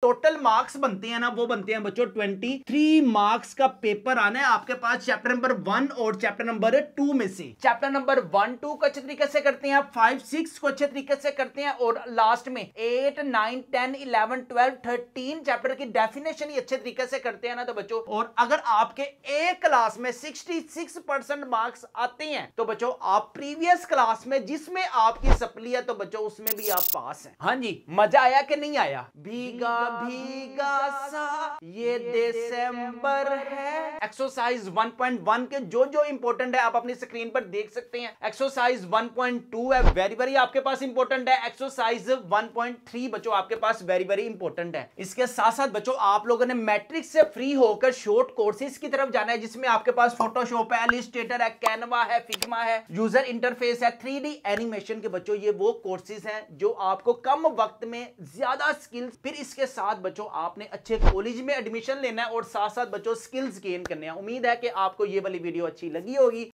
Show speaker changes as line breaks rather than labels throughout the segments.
Total marks बनते हैं ना वो बनते हैं बच्चों 23 मार्क्स का पेपर आना है आपके पास चैप्टर नंबर 1 और चैप्टर नंबर 2 में से। चैप्टर नंबर 1 2 को अच्छे तरीके से करते हैं, 5 6 को अच्छे तरीके से करते हैं और लास्ट में 8 9 10 11 12 13 चैप्टर की डेफिनेशन ही अच्छे तरीके से करते हैं ना तो बच्चों, और अगर आपके एक क्लास में 66% मार्क्स आते हैं तो बच्चों आप प्रीवियस क्लास में जिसमें आपकी सप्ली है तो बच्चों उसमें भी आप पास हैं। हाँ जी, मजा आया कि नहीं आया? भीगा भीगा सा ये दिसंबर है। एक्सरसाइज 1.1 के जो जो इंपॉर्टेंट है आप अपनी स्क्रीन पर देख सकते हैं। एक्सरसाइज 1.2 है वेरी वेरी आपके पास इंपॉर्टेंट है। एक्सरसाइज 1.3 बच्चों आपके पास वेरी वेरी इंपॉर्टेंट है। इसके साथ साथ बच्चों आप लोगों ने मैट्रिक्स से फ्री होकर शॉर्ट कोर्सेज की तरफ जाना है जिसमें आपके पास फोटोशॉप है, इलस्ट्रेटर है, कैनवा है, फिग्मा है, यूजर इंटरफेस है, 3D एनिमेशन के बच्चों ये वो कोर्सेज हैं जो आपको कम वक्त में ज्यादा स्किल्स, फिर इसके साथ बच्चों आपने अच्छे कॉलेज में एडमिशन लेना है और साथ साथ बच्चों स्किल्स गेन करने हैं। उम्मीद है कि आपको ये वाली वीडियो अच्छी लगी होगी।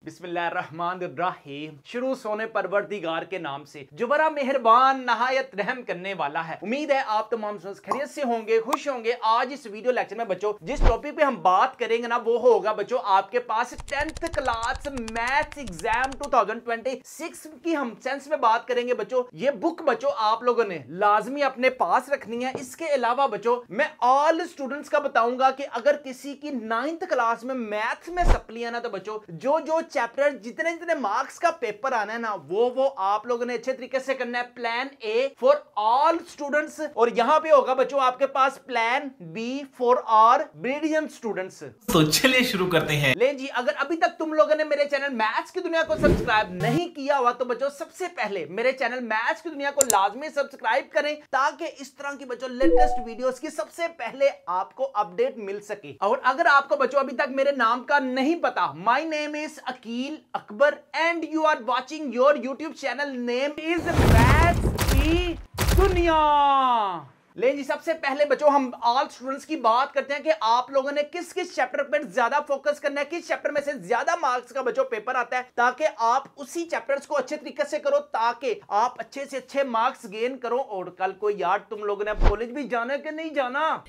बिस्मिल्लाहिर्रहमानिर्रहीम। शुरू सोने परवरदिगार के नाम से जो बड़ा मेहरबान नहायत रहम करने वाला है। उम्मीद है आप तमाम खैरियत से होंगे, खुश होंगे। आज इस वीडियो लेक्चर में बच्चों जिस टॉपिक पे हम बात करेंगे ना वो होगा बच्चों आपके पास 10th क्लास मैथ्स एग्जाम 2026 की हम सेंस में बात करेंगे बच्चों। ये बुक बच्चों आप लोगों ने लाजमी अपने पास रखनी है। इसके अलावा बच्चों मैं ऑल स्टूडेंट्स का बताऊंगा कि अगर किसी की 9th क्लास में मैथ्स में सप्ली है ना तो बच्चों जो जो चैप्टर जितने जितने मार्क्स का पेपर आना है ना वो आप लोगों ने अच्छे तरीके से करना है। Plan A for all students और यहां पे होगा बच्चों आपके पास plan B for our brilliant students. तो चलिए शुरू करते हैं। ले जी, अगर अभी तक तुम लोगों ने मेरे चैनल मैथ्स की दुनिया को सब्सक्राइब नहीं किया हुआ तो बच्चों सबसे पहले मेरे चैनल मैथ्स की दुनिया को लाजमी सब्सक्राइब करें ताकि इस तरह की बच्चों लेटेस्ट वीडियोस की सबसे पहले आपको अपडेट मिल सके। और अगर आपको बच्चों अभी तक मेरे नाम का नहीं पता, my name is Aqeel Akbar and you are watching your YouTube channel name is maths की दुनिया। ले जी, सबसे पहले बच्चों हम ऑल स्टूडेंट्स की बात करते हैं कि आप लोगों ने किस किस चैप्टर पर ज्यादा फोकस करना है, किस चैप्टर में से ज्यादा मार्क्स का बच्चों पेपर आता है ताकि आप उसी चैप्टर्स को अच्छे तरीके से करो ताकि आप अच्छे से अच्छे मार्क्स गेन करो। और कल को यार तुम लोगों ने अब कॉलेज भी जाना है कि नहीं जाना?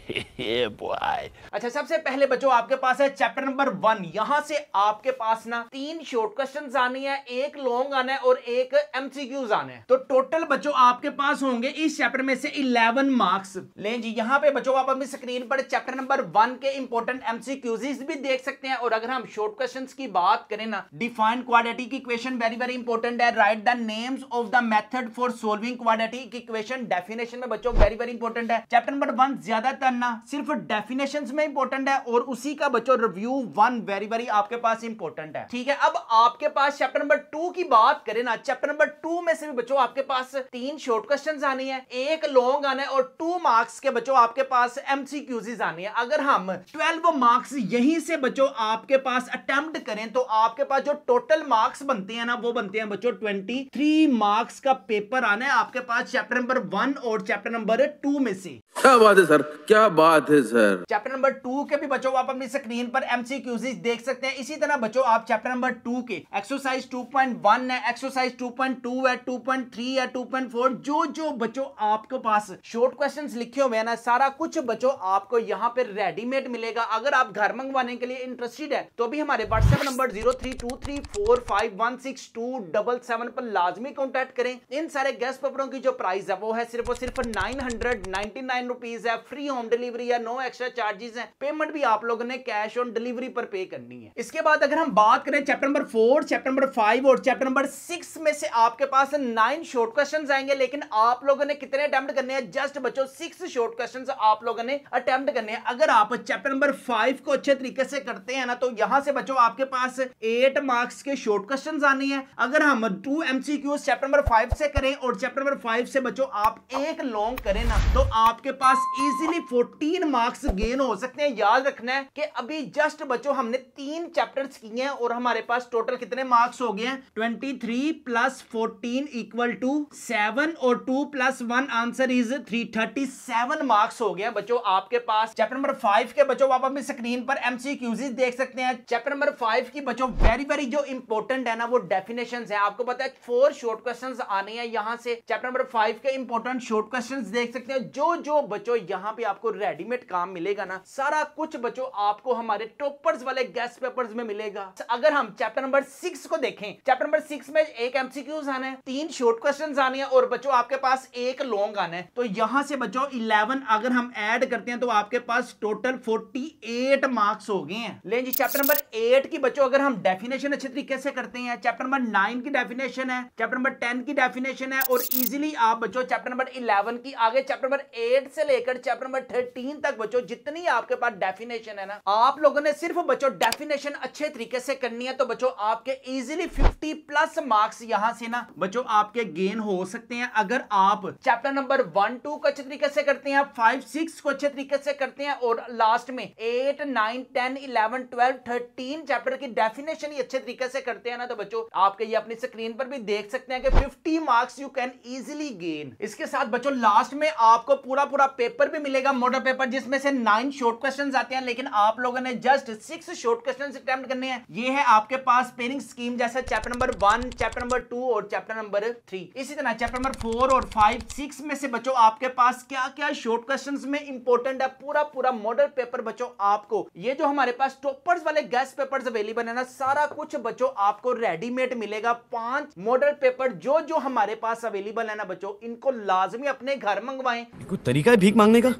अच्छा, सबसे पहले बच्चों आपके पास है चैप्टर नंबर 1। यहां से आपके पास ना 3 शॉर्ट क्वेश्चन आनी है, एक लॉन्ग आना है और एक MCQs आना है। तो टोटल बच्चों आपके पास होंगे इस चैप्टर में से 11 मार्क्स। लें जी, यहां पे बच्चों आप अपनी स्क्रीन पर चैप्टर नंबर 1 के इंपॉर्टेंट MCQs भी देख सकते हैं। और अगर हम शॉर्ट क्वेश्चंस की बात करें ना, define quadratic equation very very important है। Write the names of the method for solving quadratic equation, definition में बच्चों वेरी वेरी इंपॉर्टेंट है। चैप्टर नंबर 1 ज्यादातर ना सिर्फ डेफिनेशंस में इंपॉर्टेंट है और उसी का बच्चों रिव्यू 1 वेरी वेरी आपके पास इंपॉर्टेंट है। ठीक है, अब आपके पास चैप्टर नंबर 2 की बात करें ना, चैप्टर नंबर 2 में से भी बच्चों आपके पास 3 शॉर्ट क्वेश्चंस आनी है, एक लॉन्ग आना है और 2 मार्क्स के बच्चों आपके पास MCQs आनी है। अगर हम 12 मार्क्स यहीं से बच्चों आपके पास अटेम्प्ट करें तो आपके पास जो टोटल मार्क्स बनते हैं ना वो बनते हैं बच्चों 23 मार्क्स का पेपर आना है आपके पास चैप्टर नंबर 1 और चैप्टर नंबर 2 में से।
क्या बात है सर, क्या बात है सर।
चैप्टर नंबर 2 के भी बच्चों आप अपनी स्क्रीन पर MCQs देख सकते हैं। इसी तरह बच्चों आप चैप्टर नंबर 2 के एक्सरसाइज 2.1 है, एक्सरसाइज 2.2 है, 2.3 है, 2.4 जो जो बच्चों आपके पास शॉर्ट क्वेश्चंस लिखे हुए हैं ना सारा कुछ बच्चों आपको यहाँ पे रेडीमेड मिलेगा। अगर आप घर मंगवाने के लिए इंटरेस्टेड है तो भी हमारे व्हाट्सएप नंबर 0323451677 पर लाजमी कॉन्टैक्ट करें। इन सारे गेस्ट पेपरों की जो प्राइस है वो है सिर्फ और सिर्फ 999 रुपीज है। फ्री होम डिलीवरी है, नो एक्स्ट्रा चार्जेस है। पेमेंट भी आप लोगों ने कैश ऑन डिलीवरी पर पे करनी है। इसके बाद अगर हम बात करें चैप्टर नंबर 4, चैप्टर नंबर 5 और चैप्टर नंबर 6 में से आपके पास 9 शॉर्ट क्वेश्चंस आएंगे, लेकिन आप लोगों ने कितने अटेम्प्ट करने हैं? जस्ट बच्चों 6 शॉर्ट क्वेश्चंस आप लोगों ने अटेम्प्ट करने हैं। अगर आप चैप्टर नंबर 5 को अच्छे तरीके से करते हैं ना तो यहां से बच्चों आपके पास 8 मार्क्स के शॉर्ट क्वेश्चंस आने हैं। अगर हम 2 MCQs चैप्टर नंबर 5 से करें और चैप्टर नंबर 5 से बच्चों आप एक लॉन्ग करें ना तो आपके पास इजीली 14 मार्क्स गेन हो सकते हैं। याद रखना है कि अभी जस्ट बच्चों हमने 3 चैप्टर्स किए हैं और हमारे पास टोटल कितने मार्क्स हो गए हैं? 23 + 14 = 7 और 2 + 1 आंसर इज 3 37 मार्क्स हो गए बच्चों आपके पास। चैप्टर नंबर 5 के बच्चों आप अपनी स्क्रीन पर एमसीक्यूज देख सकते हैं। चैप्टर नंबर 5 की बच्चों वेरी जो इंपॉर्टेंट है ना वो डेफिनेशंस है। आपको पता है 4 शॉर्ट क्वेश्चंस आने हैं यहां से। चैप्टर नंबर 5 के इंपॉर्टेंट शॉर्ट क्वेश्चंस देख सकते हैं। जो बच्चों यहां पे आपको रेडीमेड काम मिलेगा ना, सारा कुछ बच्चों आपको हमारे टॉपर्स वाले गेस्ट पेपर्स में मिलेगा। अगर हम चैप्टर नंबर 6 को देखें, चैप्टर नंबर 6 में एक एमसीक्यूज आना है, 3 शॉर्ट क्वेश्चंस आने हैं और बच्चों आपके पास एक लॉन्ग आना है। तो यहां से बच्चों 11 अगर हम ऐड करते हैं तो आपके पास टोटल 48 मार्क्स हो गए हैं। लेकिन जी चैप्टर नंबर 8 की बच्चों अगर हम डेफिनेशन अच्छे तरीके से करते हैं, चैप्टर नंबर 9 की डेफिनेशन है, चैप्टर नंबर 10 की डेफिनेशन है और इजीली आप बच्चों चैप्टर नंबर 11 की आगे चैप्टर नंबर 8 से लेकर चैप्टर नंबर 13 तक बच्चों जितनी आपके पास डेफिनेशन है ना, आप लोगों ने सिर्फ बच्चों डेफिनेशन अच्छे तरीके से करनी है तो बच्चों आपके इजीली 50 प्लस मार्क्स यहां से ना बच्चों आपके गेन हो सकते हैं। अगर आप चैप्टर नंबर 1 2 को अच्छे तरीके से करते हैं, 5 6 को अच्छे तरीके से करते हैं और लास्ट में 8 9 10 11 12 13 चैप्टर की डेफिनेशन ही अच्छे तरीके से करते हैं ना, तो बच्चों आपके ये अपनी स्क्रीन पर भी देख सकते हैं कि 50 marks you can easily gain. इसके साथ बच्चों लास्ट में आपको पूरा पेपर भी मिलेगा, मॉडल पेपर, जिसमें से 9 शॉर्ट क्वेश्चंस आते हैं, लेकिन आप लोगों ने जस्ट 6 शॉर्ट क्वेश्चंस अटेम्प्ट करने हैं। ये है आपके पास पेयरिंग स्कीम जैसा चैप्टर नंबर 1, चैप्टर नंबर 2 और चैप्टर नंबर 3। इसी तरह चैप्टर नंबर 4 और 5 6 में से बच्चों आपके पास क्या क्या शॉर्ट क्वेश्चंस में इंपॉर्टेंट है, पूरा मॉडल पेपर बच्चों आपको, ये जो हमारे पास टॉपर्स वाले गेस्ट पेपर्स अवेलेबल है ना, सारा कुछ बच्चों आपको रेडीमेड मिलेगा। 5 मॉडल पेपर जो हमारे पास अवेलेबल है ना बच्चों, इनको लाजमी अपने घर मंगवाएं।
कोई तरीका है भीख मांगने का?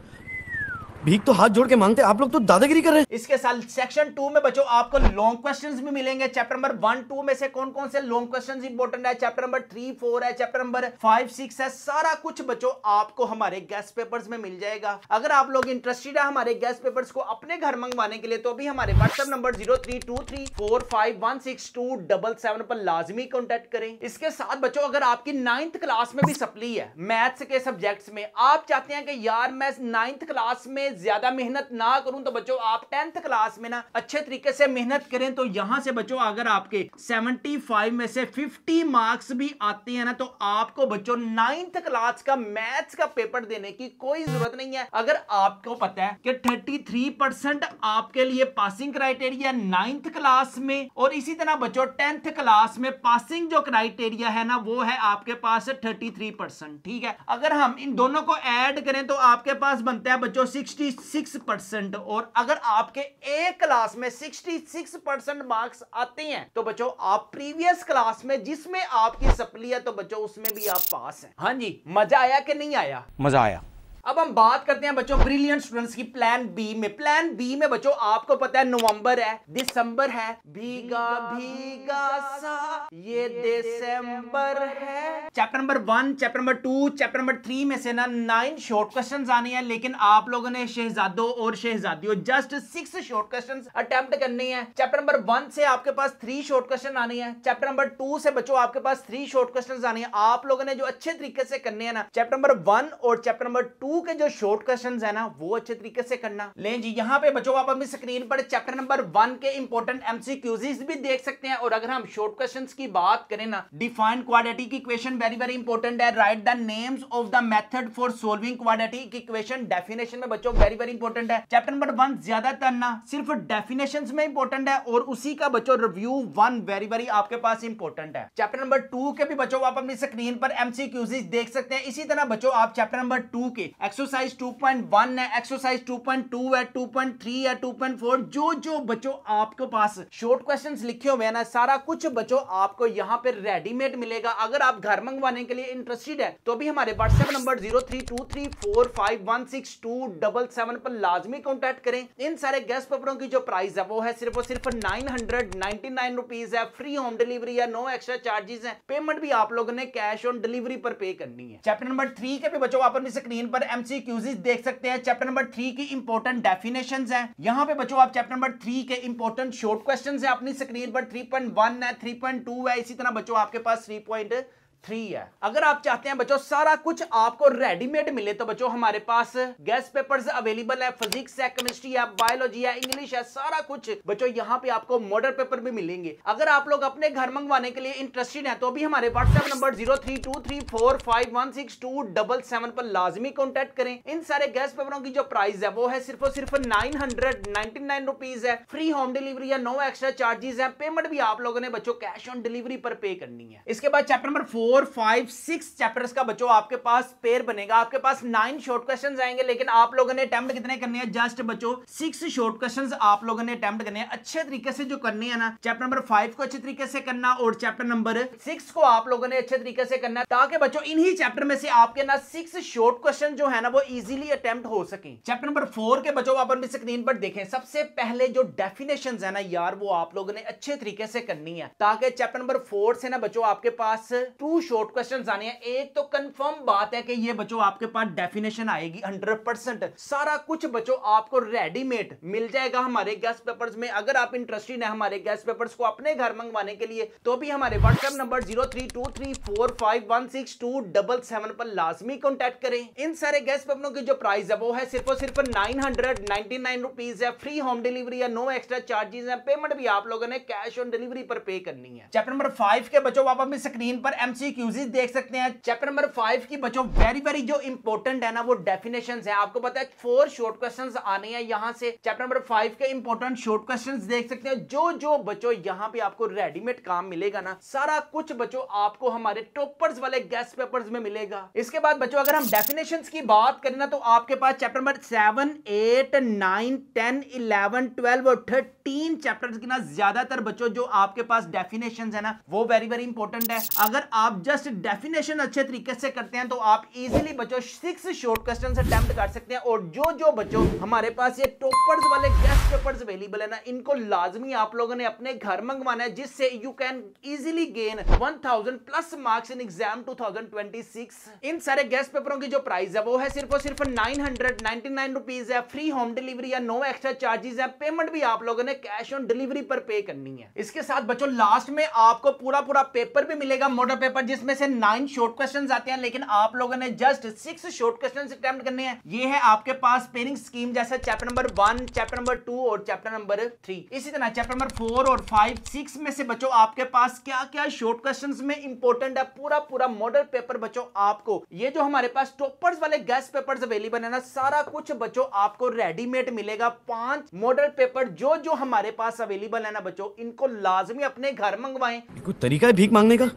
भीख तो हाथ जोड़ के मांगते, आप लोग तो दादागिरी कर रहे हैं।
इसके साथ सेक्शन 2 में बच्चों आपको लॉन्ग क्वेश्चंस भी मिलेंगे। चैप्टर नंबर 1 2 में से कौन कौन से लॉन्ग क्वेश्चंस इंपॉर्टेंट है, चैप्टर नंबर 3 4 है, चैप्टर नंबर 5 6 है, सारा कुछ बच्चों आपको हमारे गेस्ट पेपर्स में मिल जाएगा। अगर आप लोग इंटरेस्टेड है हमारे गेस्ट पेपर्स को अपने घर मंगवाने के लिए तो भी हमारे व्हाट्सएप नंबर 0323451627 पर लाजमी कॉन्टेक्ट करें। इसके साथ बच्चों अगर आपकी 9th क्लास में भी सप्ली है मैथ्स के सब्जेक्ट्स में, आप चाहते हैं कि यार मैं 9th क्लास में ज्यादा मेहनत ना करूं, तो बच्चों आप 10th क्लास में ना अच्छे तरीके से मेहनत करें। तो यहां से बच्चों अगर आपके 75 में से 50 मार्क्स भी आते हैं ना, तो आपको बच्चों 9th क्लास का मैथ्स का पेपर देने की कोई जरूरत नहीं है। अगर आपको पता है कि 33% आपके लिए पासिंग क्राइटेरिया 9th क्लास में, और इसी तरह बच्चों 10th क्लास में पासिंग जो क्राइटेरिया है ना वो है आपके पास 33%। ठीक है, अगर हम इन दोनों को ऐड करें तो आपके पास बनता है बच्चों 66%। और अगर आपके एक क्लास में 66% मार्क्स आते हैं तो बच्चों आप प्रीवियस क्लास में जिसमें आपकी सप्ली है तो बच्चों उसमें भी आप पास हैं। हाँ जी, मजा आया कि नहीं आया?
मजा आया।
अब हम बात करते हैं बच्चों ब्रिलियंट स्टूडेंट्स की प्लान बी में। प्लान बी में बच्चों आपको पता है नवंबर है, दिसंबर है, भीगा भीगा सा ये दिसंबर है। Chapter number 1, chapter number 2, chapter number 3 में से ना 9 शॉर्ट क्वेश्चंस आने हैं, लेकिन आप लोगों ने शहजादों और शहजादियों जस्ट 6 शॉर्ट क्वेश्चंस अटेम्प्ट करने हैं। चैप्टर नंबर 1 से आपके पास 3 शॉर्ट क्वेश्चन आने हैं। चैप्टर नंबर 2 से बच्चों आपके पास 3 शॉर्ट क्वेश्चंस आने हैं। आप लोगों ने जो अच्छे तरीके से करने हैं ना, चैप्टर नंबर 1 और चैप्टर नंबर 2 के जो शॉर्ट क्वेश्चंस है ना वो अच्छे तरीके से करना। लें जी यहां पे बच्चों आप अपनी स्क्रीन पर चैप्टर नंबर 1 के इंपॉर्टेंट एमसीक्यूज भी देख सकते हैं। और अगर हम शॉर्ट क्वेश्चंस की बात करें ना, define quadratic equation very important है। Write the names of the method for solving quadratic equation, definition में बच्चों वेरी इंपॉर्टेंट है। चैप्टर नंबर 1 ज्यादातर ना सिर्फ डेफिनेशंस में इंपॉर्टेंट है और उसी का बच्चों रिव्यू 1 वेरी आपके पास इंपॉर्टेंट है। चैप्टर नंबर 2 के भी बच्चों आप अपनी स्क्रीन पर एमसीक्यूज देख सकते हैं। इसी तरह बच्चों आप चैप्टर नंबर 2 के एक्सरसाइज 2.1 है, एक्सरसाइज 2.2 है, 2.3 है, 2.4, जो बच्चों आपके पास शॉर्ट क्वेश्चंस लिखे हुए हैं ना, सारा कुछ बच्चों आपको यहां पे रेडीमेड मिलेगा। अगर आप घर मंगवाने के लिए इंटरेस्टेड है तो भी हमारे व्हाट्सएप नंबर 0323451627 पर लाजमी कॉन्टैक्ट करें। इन सारे गेस्ट पेपरों की जो प्राइस है वो है सिर्फ और सिर्फ 999 रुपीज है। फ्री होम डिलीवरी है, नो एक्स्ट्रा चार्जेस है। पेमेंट भी आप लोगों ने कैश ऑन डिलीवरी पर पे करनी है। चैप्टर नंबर 3 के भी बच्चों आप अपनी स्क्रीन पर एमसीक्यूज देख सकते हैं। चैप्टर नंबर 3 की इंपॉर्टेंट डेफिनेशंस हैं। यहां पे बच्चों आप चैप्टर नंबर 3 के इंपॉर्टेंट शॉर्ट क्वेश्चंस हैं अपनी स्क्रीन पर 3.1 है, 3.2 है, इसी तरह बच्चों आपके पास 3.3 3 है। अगर आप चाहते हैं बच्चों सारा कुछ आपको रेडीमेड मिले तो बच्चों हमारे पास गेस्ट पेपर्स अवेलेबल है, फिजिक्स है, केमिस्ट्री है, बायोलॉजी है, इंग्लिश है, सारा कुछ बच्चों यहाँ पे आपको मॉडल पेपर भी मिलेंगे। अगर आप लोग अपने घर मंगवाने के लिए इंटरेस्टेड हैं तो भी हमारे व्हाट्सएप नंबर 0323451677 पर लाजमी कॉन्टेक्ट करें। इन सारे गेस्ट पेपरों की जो प्राइस है वो है सिर्फ और सिर्फ 999 रुपीज है। फ्री होम डिलीवरी है, नो एक्स्ट्रा चार्जेस है। पेमेंट भी आप लोगों ने बच्चों कैश ऑन डिलीवरी पर पे करनी है। इसके बाद चैप्टर नंबर 4, 5, 6 चैप्टर्स का बच्चों आपके पास पेयर बनेगा। आपके पास 9 शॉर्ट क्वेश्चंस आएंगे, लेकिन आप लोगों ने अटेम्प्ट कितने करने हैं? जस्ट बच्चों 6 शॉर्ट क्वेश्चंस आप लोगों ने अटेम्प्ट करने हैं। अच्छे तरीके से जो करने हैं ना, चैप्टर नंबर 5 को अच्छे तरीके से करना और चैप्टर नंबर 6 को आप लोगों ने अच्छे तरीके से करना है, ताकि बच्चों इन्हीं चैप्टर में से आपके ना 6 शॉर्ट क्वेश्चन जो है ना वो इजीली अटेम्प्ट हो सके। चैप्टर नंबर 4 के बच्चों आप अपनी स्क्रीन पर देखें, सबसे पहले जो डेफिनेशंस है ना यार वो आप लोगों ने अच्छे तरीके से करनी है, ताकि चैप्टर नंबर 4 से ना बच्चों आपके पास 2 शॉर्ट क्वेश्चंस आने हैं। एक तो कंफर्म बात है कि ये बच्चों आपके पास डेफिनेशन आएगी 100%। सारा कुछ बच्चों आपको रेडीमेड मिल जाएगा हमारे गेस्ट पेपर्स में। अगर आप इंटरेस्टेड है हमारे गेस्ट पेपर्स को अपने घर मंगवाने के लिए तो भी हमारे व्हाट्सएप नंबर 0323451677 पर लाजमी कॉन्टेक्ट करें। इन सारे गेस्ट पेपरों की जो प्राइस है वो है सिर्फ और सिर्फ 999 रुपीज है। फ्री होम डिलीवरी है, नो एक्स्ट्रा चार्जेस है। पेमेंट भी आप लोगों ने कैश ऑन डिलीवरी पर पे करनी है। चैप्टर नंबर 5 के बच्चों आप अपनी स्क्रीन पर एमसीक्यूज देख सकते हैं। चैप्टर नंबर 5 की बच्चों वेरी जो इंपॉर्टेंट है ना वो डेफिनेशंस है। आपको पता है 4 शॉर्ट क्वेश्चंस आने हैं यहां से। चैप्टर नंबर 5 के इंपॉर्टेंट शॉर्ट क्वेश्चंस देख सकते हैं। जो बच्चों यहां पे आपको रेडीमेड काम मिलेगा ना, सारा कुछ बच्चों आपको हमारे टॉपर्स वाले गेस्ट पेपर्स में मिलेगा। इसके बाद बच्चों अगर हम डेफिनेशंस की बात करें ना तो आपके पास चैप्टर नंबर 7, 8, 9, 10, 11, 12 और 13 चैप्टर्स की ना ज्यादातर बच्चों जो आपके पास डेफिनेशंस है ना वो वेरी इंपॉर्टेंट है। अगर आप जस्ट डेफिनेशन अच्छे तरीके से करते हैं तो आप इजीली बच्चों 6 शॉर्ट क्वेश्चन अटेम्प्ट कर सकते हैं। और जो बच्चों हमारे पास ये टॉपर्स वाले गेस्ट पेपर्स अवेलेबल है ना, इनको लाजमी आप लोगों ने अपने घर मंगवाना है, जिससे you can easily gain 1000 plus marks in exam 2026। इन सारे गेस्ट पेपरों की जो प्राइस है वो है सिर्फ और सिर्फ 999 रुपीज है। फ्री होम डिलीवरी है, नो एक्स्ट्रा चार्जेस है। पेमेंट भी आप लोगों ने कैश ऑन डिलीवरी पर पे करनी है। इसके साथ बच्चों लास्ट में आपको पूरा पेपर भी मिलेगा, मॉडल पेपर, जिसमें से 9 शॉर्ट क्वेश्चंस आते हैं, लेकिन आप लोगों ने जस्ट 6 शॉर्ट क्वेश्चंस अटेम्प्ट करने हैं। ये है आपके पास पेयरिंग स्कीम जैसा चैप्टर नंबर 1, चैप्टर नंबर 2 और चैप्टर नंबर 3। इसी तरह चैप्टर नंबर 4 और 5, 6 में से बच्चों आपके पास क्या शॉर्ट क्वेश्चंस में इंपॉर्टेंट है, पूरा मॉडल पेपर बच्चों आपको ये जो हमारे पास टॉपर्स वाले गेस्ट पेपर्स अवेलेबल है ना, सारा कुछ बच्चों आपको रेडीमेड मिलेगा। 5 मॉडल पेपर जो हमारे पास अवेलेबल है ना बच्चों, इनको लाजमी अपने घर मंगवाएं।
कोई तरीका है भीख मांगने का?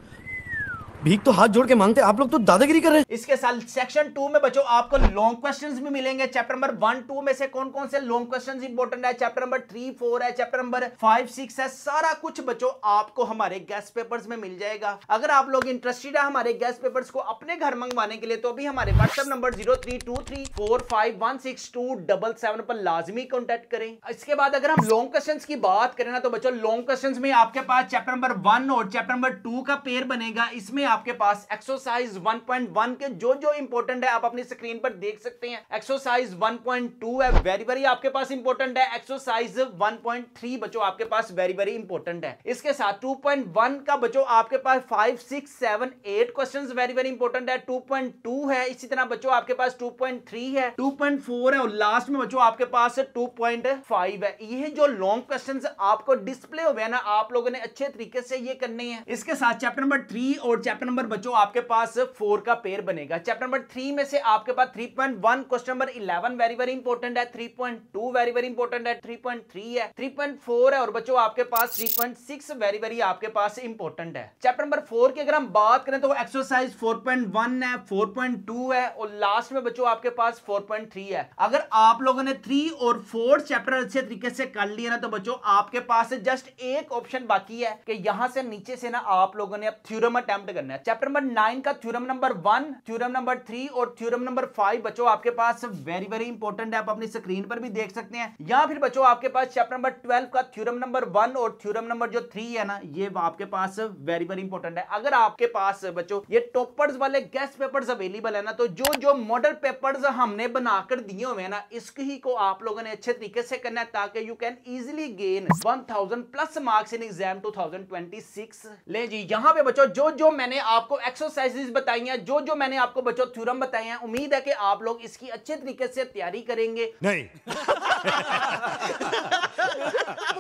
भीख तो हाथ जोड़ के मांगते, आप लोग तो दादागिरी कर रहे हैं।
इसके साथ सेक्शन 2 में बच्चों आपको लॉन्ग क्वेश्चंस भी मिलेंगे। चैप्टर नंबर 1, 2 में से कौन से लॉन्ग क्वेश्चंस इंपॉर्टेंट है, चैप्टर नंबर 3, 4 है, चैप्टर नंबर 5, 6 है। सारा कुछ बच्चों आपको हमारे गेस्ट पेपर्स में मिल जाएगा। अगर आप लोग इंटरेस्टेड है हमारे गेस्ट पेपर्स को अपने घर मंगवाने के लिए तो भी हमारे व्हाट्सएप नंबर 0323451677 पर लाजमी कॉन्टेक्ट करें। इसके बाद अगर हम लॉन्ग क्वेश्चंस की बात करें ना तो बच्चों लॉन्ग क्वेश्चंस में आपके पास चैप्टर नंबर 1 और चैप्टर नंबर 2 का पेयर बनेगा। इसमें आपके पास एक्सरसाइज 1.1 के जो इंपॉर्टेंट है आप अपनी स्क्रीन पर देख सकते हैं। एक्सरसाइज 1.2 है वेरी आपके पास इंपॉर्टेंट है। एक्सरसाइज 1.3 बच्चों आपके पास वेरी इंपॉर्टेंट है। इसके साथ 2.1 का बच्चों आपके पास 5, 6, 7, 8 क्वेश्चंस वेरी इंपॉर्टेंट है। 2.2 है, इसी तरह बच्चों आपके पास 2.3 है, 2.4 है और लास्ट में बच्चों आपके पास 2.5 है। ये जो लॉन्ग क्वेश्चंस आपको डिस्प्ले हुए ना, आप लोगों ने अच्छे तरीके से ये करने हैं। इसके साथ चैप्टर नंबर 3 और चैप्टर नंबर बच्चों आपके पास 4 का पेयर बनेगा। चैप्टर नंबर 3 में से आपके पास 3.1 क्वेश्चन नंबर 11 वेरी इंपॉर्टेंट है। 3.2 वेरी इंपॉर्टेंट है। 3.3 है, 3.4 है और बच्चों आपके पास 3.6 वेरी आपके पास इंपॉर्टेंट है। चैप्टर नंबर 4 की अगर हम बात करें तो एक्सरसाइज 4.1 है, 4.2 है और लास्ट में बच्चों आपके पास 4.3 है। अगर आप लोगों ने 3 और 4 चैप्टर अच्छे तरीके से कर लिए ना तो बच्चों आपके पास जस्ट एक ऑप्शन बाकी है कि यहां से नीचे से ना आप लोगों ने अब थ्योरम अटेम्प्ट करना है। चैप्टर नंबर 9 का थ्योरम नंबर 1, थ्योरम नंबर 3 और थ्योरम नंबर 5 बच्चों आपके पास वेरी इंपॉर्टेंट है, आप अपनी स्क्रीन पर भी देख सकते हैं। या फिर बच्चों आपके पास चैप्टर नंबर 12 का थ्योरम नंबर 1 और थ्योरम नंबर जो 3 है ना, ये आपके पास वेरी इंपॉर्टेंट है। अगर आपके पास बच्चों ये टॉपर्स वाले गेस्ट पेपर्स अवेलेबल है ना, तो जो मॉडल पेपर्स हमने बनाकर दिए हुए हैं ना, इसकी को आप लोगों ने अच्छे तरीके से करना है ताकि you can easily gain 1000 plus marks in exam 2026। ले जी, यहां पे बच्चों जो मैंने आपको एक्सरसाइजेस बताई हैं, जो जो मैंने आपको बच्चों थ्योरम बताए हैं, उम्मीद है कि आप लोग इसकी अच्छे तरीके से तैयारी करेंगे
नहीं।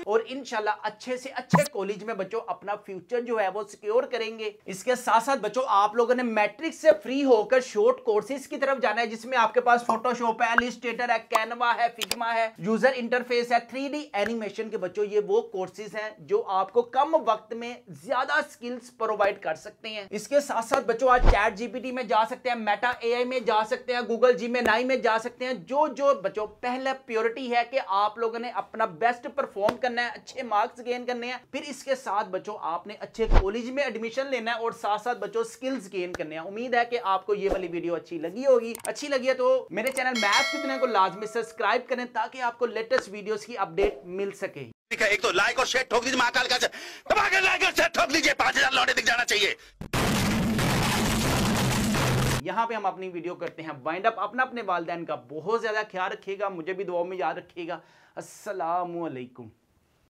और इंशाल्लाह अच्छे से अच्छे कॉलेज में बच्चों अपना फ्यूचर जो है वो सिक्योर करेंगे। इसके साथ साथ बच्चों आप लोगों ने मैट्रिक से फ्री होकर शॉर्ट कोर्सेज की तरफ जाना है, जिसमें आपके पास फोटोशॉप है, इलस्ट्रेटर है, कैनवा है, फिग्मा है, यूजर इंटरफेस है, 3D एनिमेशन के बच्चों ये वो कोर्सेज हैं जो आपको कम वक्त में ज्यादा स्किल्स प्रोवाइड कर सकते हैं। इसके साथ साथ बच्चों आज चैट जीपीटी में जा सकते हैं, मेटा एआई में जा सकते हैं, गूगल जेमिनी में जा सकते हैं। जो जो बच्चों पहले प्रायोरिटी है कि आप लोगों ने अपना बेस्ट परफॉर्म करना है, अच्छे मार्क्स गेन करने हैं, फिर इसके साथ बच्चों आपने अच्छे कॉलेज में एडमिशन लेना है और साथ साथ बच्चों स्किल्स गेन करने हैं। उम्मीद है कि आपको ये वाली वीडियो अच्छी लगी होगी। अच्छी लगी है तो मेरे चैनल मैथ्स की दुनिया को लाजमी सब्सक्राइब करें ताकि आपको लेटेस्ट वीडियोस की अपडेट मिल सके।
एक तो लाइक और शेयर ठोक दीजिए, महाकाल का दबाकर लाइक और शेयर ठोक दीजिए, 5000 लौटे दिख जाना चाहिए।
यहाँ पे हम अपनी वीडियो करते हैं वाइंड अप। अपने वालिदैन का बहुत ज्यादा ख्याल रखिएगा, मुझे भी दुआ में याद रखिएगा। अस्सलामु अलैकुम।